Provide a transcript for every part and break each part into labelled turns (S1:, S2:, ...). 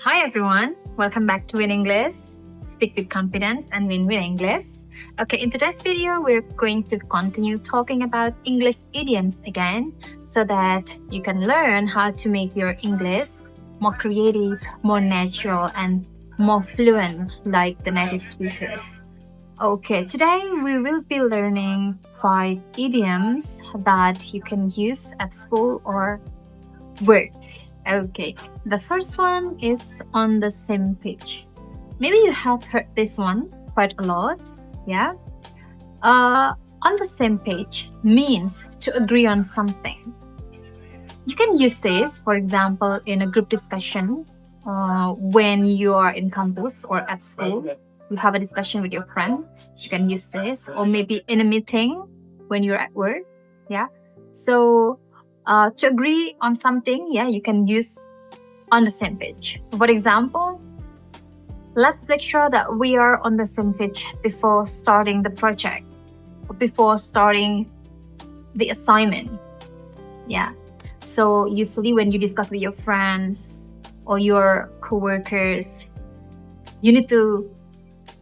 S1: Hi everyone, welcome back to WinEnglish. Speak with confidence and win English. Okay, in today's video, we're going to continue talking about English idioms again so that you can learn how to make your English more creative, more natural, and more fluent like the native speakers. Okay, today we will be learning 5 idioms that you can use at school or work. Okay, the first one is on the same page. Maybe you have heard this one quite a lot, yeah? On the same page means to agree on something. You can use this, for example, in a group discussion when you are in campus or at school. You have a discussion with your friend, you can use this, or maybe in a meeting when you're at work, yeah? So, to agree on something, yeah, you can use on the same page. For example, let's make sure that we are on the same page before starting the project, before starting the assignment. Yeah. So usually when you discuss with your friends or your coworkers, you need to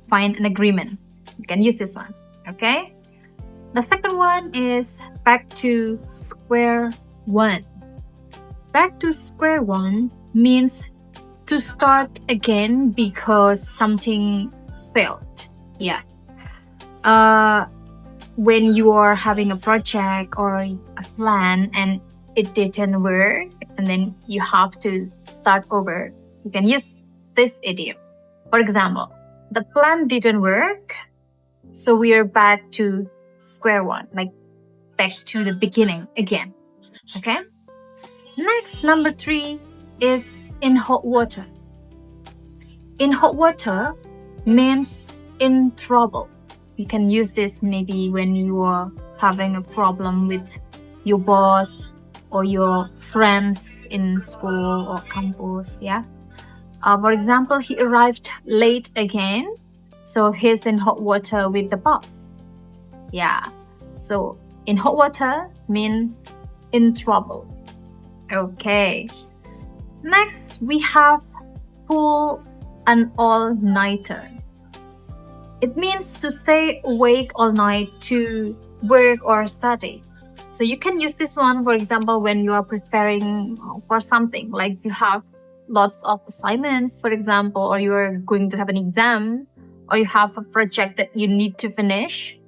S1: find an agreement. You can use this one, okay? The second one is back to square one. Back to square one means to start again because something failed. Yeah. When you are having a project or a plan and it didn't work, and then you have to start over, you can use this idiom. For example, the plan didn't work, so we are back to square one, like back to the beginning again. Okay? Next, number 3 is in hot water. In hot water means in trouble. You can use this maybe when you are having a problem with your boss or your friends in school or campus, yeah? For example, he arrived late again, so he's in hot water with the boss. Yeah, so in hot water means in trouble. Okay. Next, we have pull an all-nighter. It means to stay awake all night to work or study. So you can use this one, for example, when you are preparing for something, like you have lots of assignments, for example, or you are going to have an exam, or you have a project that you need to finish.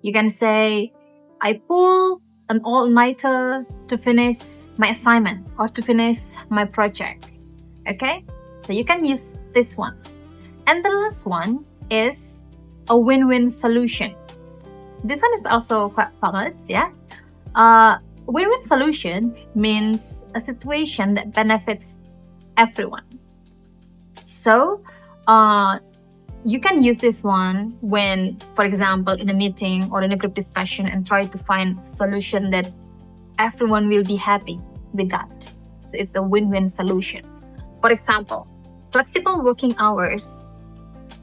S1: You can say, I pull an all-nighter to finish my assignment or to finish my project. Okay? So you can use this one. And the last one is a win-win solution. This one is also quite famous, yeah? Win-win solution means a situation that benefits everyone. So, you can use this one when, for example, in a meeting or in a group discussion and try to find a solution that everyone will be happy with that. So it's a win-win solution. For example, flexible working hours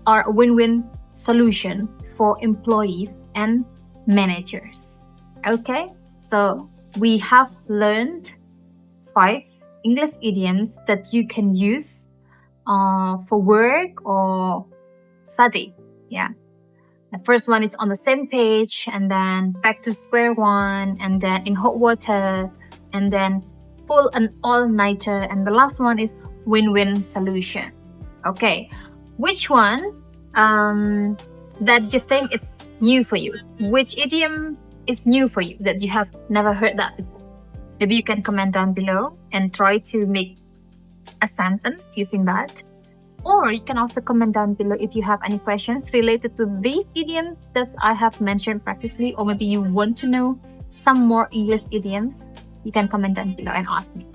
S1: are a win-win solution for employees and managers. Okay, so we have learned 5 English idioms that you can use for work or study. Yeah. The first one is on the same page, and then back to square one, and then in hot water, and then pull an all-nighter, and the last one is win-win solution. Okay. Which one that you think is new for you? Which idiom is new for you that you have never heard that before? Maybe you can comment down below and try to make a sentence using that. Or you can also comment down below if you have any questions related to these idioms that I have mentioned previously, or maybe you want to know some more English idioms. You can comment down below and ask me.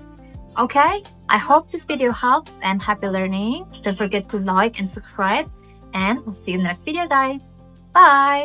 S1: Okay, I hope this video helps and happy learning. Don't forget to like and subscribe, and I'll see you in the next video, guys. Bye!